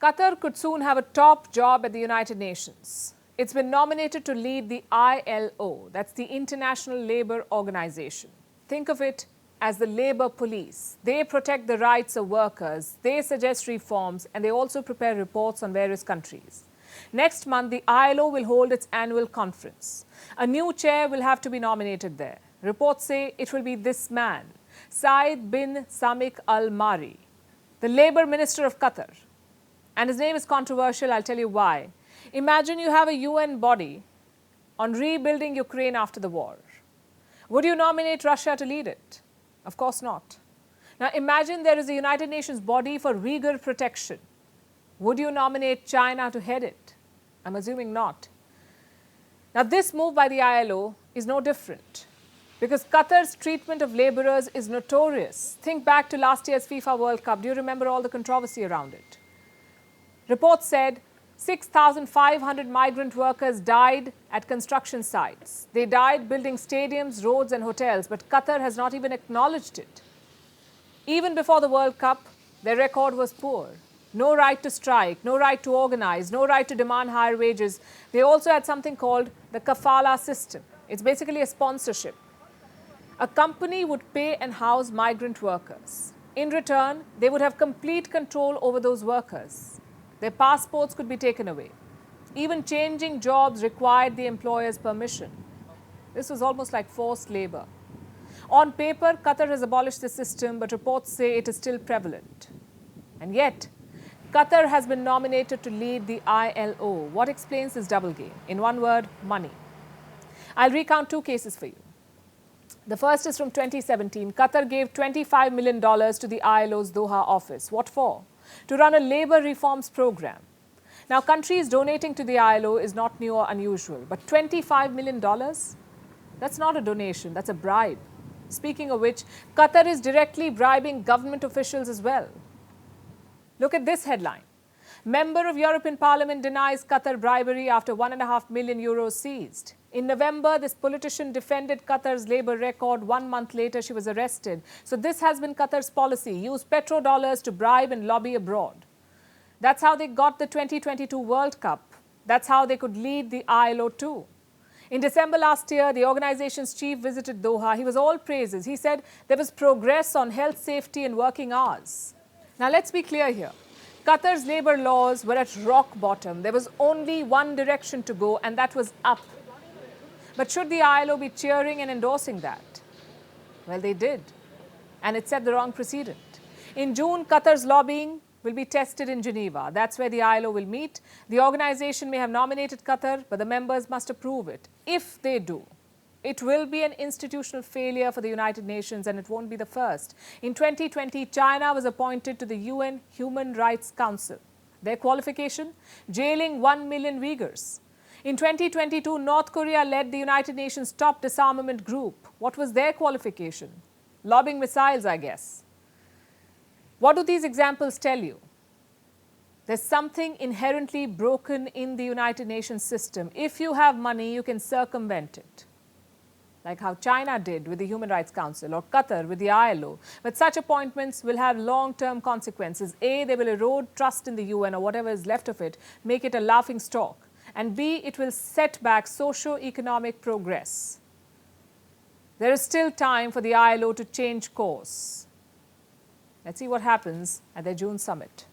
Qatar could soon have a top job at the United Nations. It's been nominated to lead the ILO, that's the International Labour Organization. Think of it as the labour police. They protect the rights of workers, they suggest reforms, and they also prepare reports on various countries. Next month, the ILO will hold its annual conference. A new chair will have to be nominated there. Reports say it will be this man, Saeed bin Samik al-Mari, the Labour Minister of Qatar. And his name is controversial, I'll tell you why. Imagine you have a UN body on rebuilding Ukraine after the war. Would you nominate Russia to lead it? Of course not. Now imagine there is a United Nations body for Uyghur protection. Would you nominate China to head it? I'm assuming not. Now this move by the ILO is no different because Qatar's treatment of labourers is notorious. Think back to last year's FIFA World Cup. Do you remember all the controversy around it? Reports said 6,500 migrant workers died at construction sites. They died building stadiums, roads and hotels, but Qatar has not even acknowledged it. Even before the World Cup, their record was poor. No right to strike, no right to organize, no right to demand higher wages. They also had something called the kafala system. It's basically a sponsorship. A company would pay and house migrant workers. In return, they would have complete control over those workers. Their passports could be taken away. Even changing jobs required the employer's permission. This was almost like forced labor. On paper, Qatar has abolished the system, but reports say it is still prevalent. And yet, Qatar has been nominated to lead the ILO. What explains this double game? In one word, money. I'll recount two cases for you. The first is from 2017. Qatar gave $25 million to the ILO's Doha office. What for? To run a labour reforms program. Now, countries donating to the ILO is not new or unusual, but $25 million? That's not a donation, that's a bribe. Speaking of which, Qatar is directly bribing government officials as well. Look at this headline. Member of European Parliament denies Qatar bribery after €1.5 million seized. In November, this politician defended Qatar's labour record. 1 month later, she was arrested. So this has been Qatar's policy, use petrodollars to bribe and lobby abroad. That's how they got the 2022 World Cup. That's how they could lead the ILO too. In December last year, the organization's chief visited Doha. He was all praises. He said there was progress on health, safety and working hours. Now let's be clear here. Qatar's labour laws were at rock bottom. There was only one direction to go, and that was up. But should the ILO be cheering and endorsing that? Well, they did. And it set the wrong precedent. In June, Qatar's lobbying will be tested in Geneva. That's where the ILO will meet. The organization may have nominated Qatar, but the members must approve it. If they do, it will be an institutional failure for the United Nations, and it won't be the first. In 2020, China was appointed to the UN Human Rights Council. Their qualification? Jailing 1 million Uyghurs. In 2022, North Korea led the United Nations top disarmament group. What was their qualification? Lobbing missiles, I guess. What do these examples tell you? There's something inherently broken in the United Nations system. If you have money, you can circumvent it. Like how China did with the Human Rights Council or Qatar with the ILO. But such appointments will have long-term consequences. A, they will erode trust in the UN or whatever is left of it, make it a laughing stock. And B, it will set back socio-economic progress. There is still time for the ILO to change course. Let's see what happens at their June summit.